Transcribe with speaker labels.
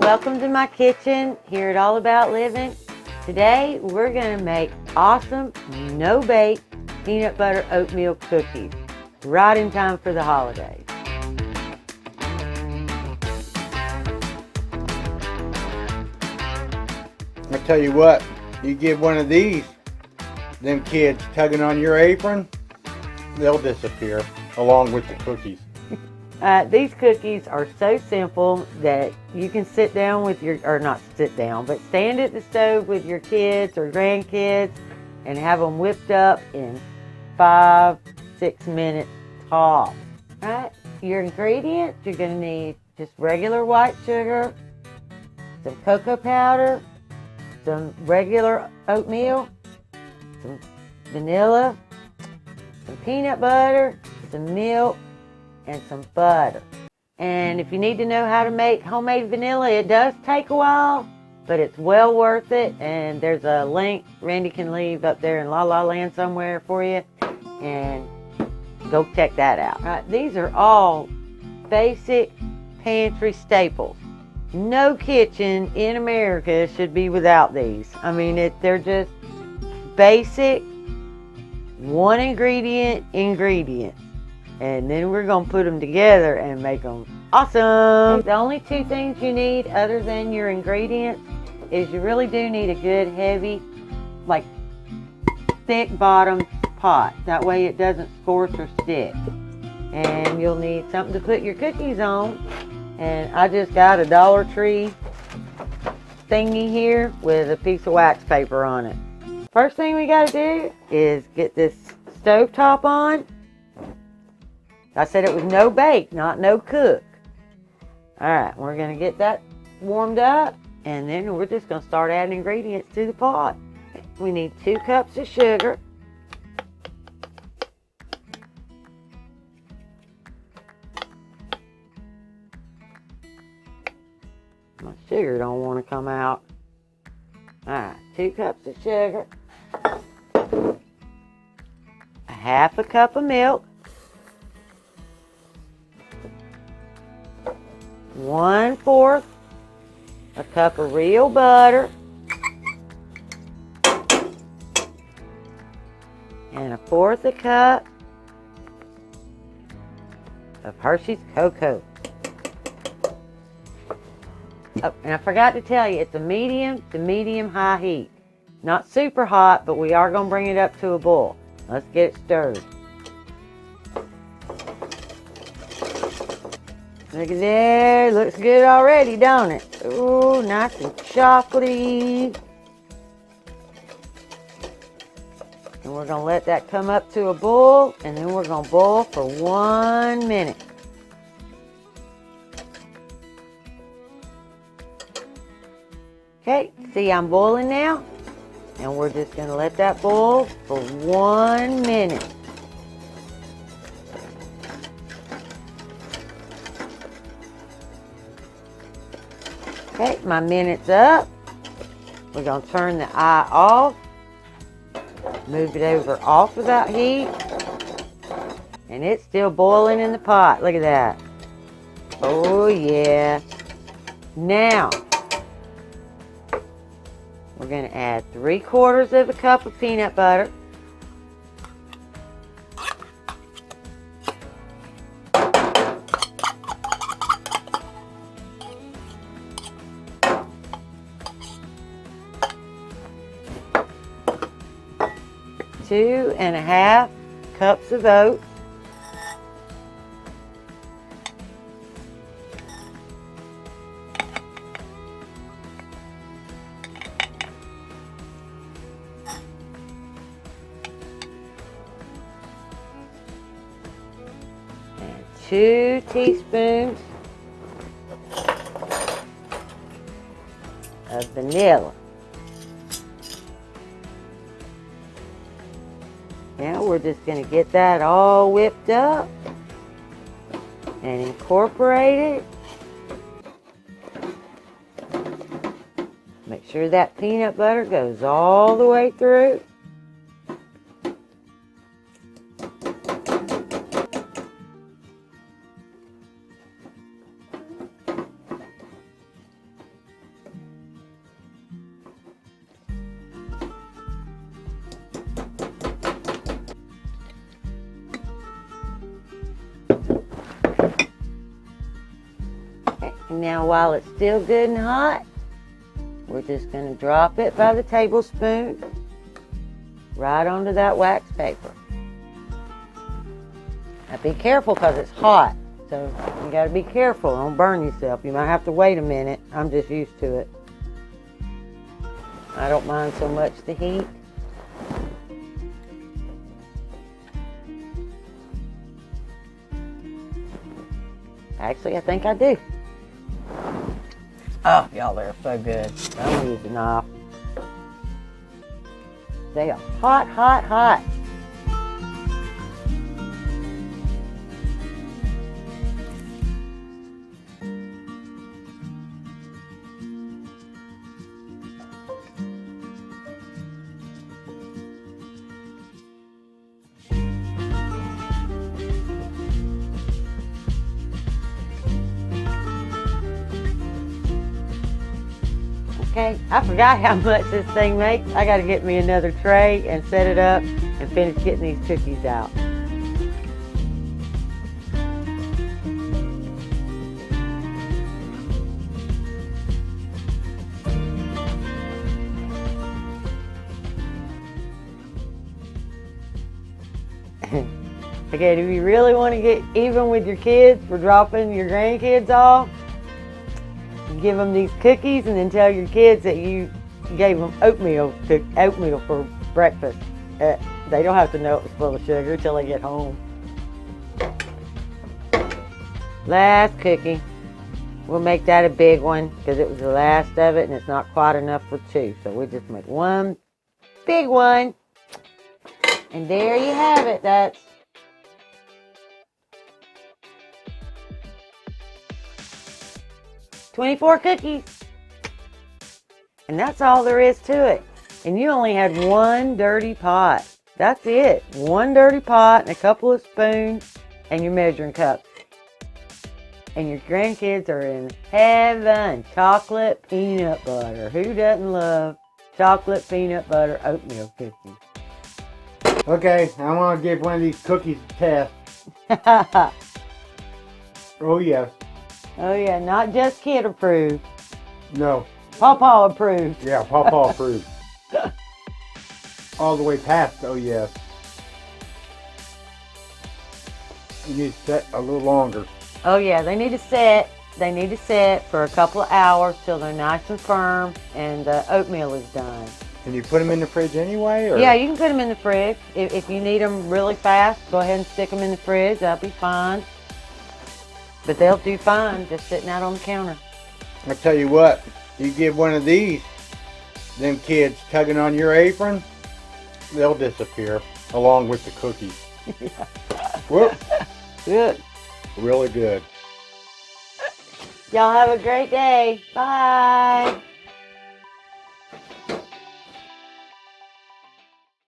Speaker 1: welcome to my kitchen here at All About Living. Today we're going to make awesome, no-bake peanut butter oatmeal cookies right in time for the holidays.
Speaker 2: I tell you what, you give one of these, them kids tugging on your apron, they'll disappear along with the cookies.
Speaker 1: These cookies are so simple that you can sit down with your, or not sit down, but stand at the stove with your kids or grandkids and have them whipped up in 5-6 minutes tops. Right? Your ingredients, you're going to need just regular white sugar, some cocoa powder, some regular oatmeal, some vanilla, some peanut butter, some milk, and some butter. And if you need to know how to make homemade vanilla, it does take a while, but it's well worth it. And there's a link Randy can leave up there in La La Land somewhere for you, and go check that out. Right, these are all basic pantry staples. No kitchen in America should be without these. I mean, they're just basic, one ingredient, and then we're going to put them together and make them awesome. The only two things you need other than your ingredients is you really do need a good, heavy, like thick bottom pot. That way it doesn't scorch or stick. And you'll need something to put your cookies on. And I just got a Dollar Tree thingy here with a piece of wax paper on it. First thing we got to do is get this stove top on. I said it was no bake, not no cook. Alright, we're going to get that warmed up, and then we're just going to start adding ingredients to the pot. We need 2 cups of sugar. My sugar don't want to come out. Alright, 2 cups of sugar. A half a cup of milk. 1/4 a cup of real butter. And 1/4 a cup of Hershey's cocoa. Oh, and I forgot to tell you, it's a medium to medium-high heat. Not super hot, but we are going to bring it up to a boil. Let's get it stirred. Look at there. Looks good already, don't it? Ooh, nice and chocolatey. And we're going to let that come up to a boil, and then we're going to boil for 1 minute. Okay, see I'm boiling now, and we're just going to let that boil for 1 minute. Okay, my minute's up. We're going to turn the eye off, move it over off of that heat, and it's still boiling in the pot. Look at that. Oh yeah. Now, we're going to add 3/4 of a cup of peanut butter. Two and a half cups of oats. And 2 teaspoons of vanilla. Now we're just going to get that all whipped up and incorporate it. Make sure that peanut butter goes all the way through. Now while it's still good and hot, we're just going to drop it by the tablespoon right onto that wax paper. Now be careful because it's hot, so you got to be careful. Don't burn yourself. You might have to wait a minute. I'm just used to it. I don't mind so much the heat. Actually, I think I do. Oh, y'all, they're so good. I'm use a knife. They are hot, hot, hot. Okay, I forgot how much this thing makes. I gotta get me another tray and set it up and finish getting these cookies out. Okay, do you really want to get even with your kids for dropping your grandkids off? Give them these cookies and then tell your kids that you gave them oatmeal for breakfast. They don't have to know it was full of sugar until they get home. Last cookie. We'll make that a big one because it was the last of it and it's not quite enough for two. So we'll just make one big one. And there you have it. That's 24 cookies. And that's all there is to it. And you only had one dirty pot. That's it. One dirty pot and a couple of spoons and your measuring cup. And your grandkids are in heaven. Chocolate peanut butter. Who doesn't love chocolate peanut butter oatmeal cookies?
Speaker 2: Okay, I want to give one of these cookies a test. Oh, yes.
Speaker 1: Oh, yeah, not just kid approved.
Speaker 2: No.
Speaker 1: Pawpaw approved.
Speaker 2: Yeah, Pawpaw approved. All the way past, oh, yes. You need to set a little longer.
Speaker 1: Oh, yeah, they need to set. They need to set for a couple of hours till they're nice and firm and the oatmeal is done.
Speaker 2: Can you put them in the fridge anyway? Or?
Speaker 1: Yeah, you can put them in the fridge. If you need them really fast, go ahead and stick them in the fridge. That'll be fine. But they'll do fine just sitting out on the counter.
Speaker 2: I tell you what, you give one of these, them kids tugging on your apron, they'll disappear along with the cookies.
Speaker 1: Yeah.
Speaker 2: Whoop.
Speaker 1: Good.
Speaker 2: Really good.
Speaker 1: Y'all have a great day. Bye.